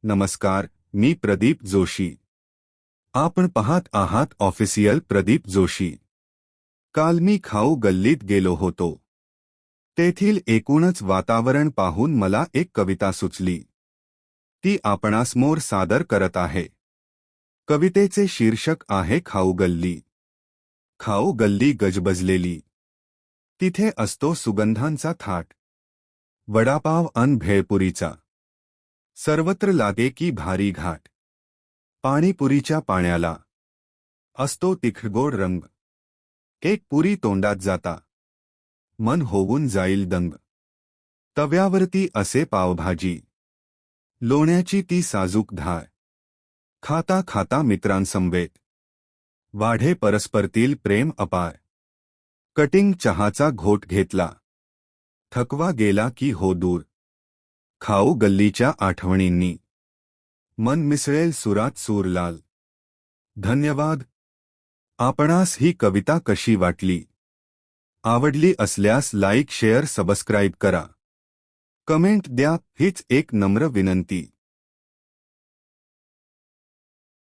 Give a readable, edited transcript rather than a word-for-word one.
नमस्कार, मी प्रदीप जोशी. आपण पाहत आहात ऑफिशियल प्रदीप जोशी. काल मी खाऊ गल्लीत गेलो होतो. तेथील एकूणच वातावरण पाहून मला एक कविता सुचली. ती आपणासमोर सादर करत आहे. कवितेचे शीर्षक आहे खाऊ गल्ली. खाऊ गल्ली गजबजलेली. तिथे असतो सुगंधांचा थाट. वडापाव अन भेळपुरीचा. सर्वत्र लागे की भारी घाट. पाणीपुरीच्या पाण्याला असतो तिखटगोड रंग. एक पुरी तोंडात जाता मन होऊन जाईल दंग. तव्यावरती असे पावभाजी. लोण्याची ती साजूक धार. खाता खाता मित्रांसमवेत वाढे परस्परतील प्रेम अपार. कटिंग चहाचा घोट घेतला. थकवा गेला की हो दूर. खाऊ गल्लीच्या आठवणींनी मन मिसळेल सुरात सूर लाल. धन्यवाद. आपणास ही कविता कशी वाटली? आवडली असल्यास लाईक शेअर सबस्क्राईब करा. कमेंट द्या हीच एक नम्र विनंती.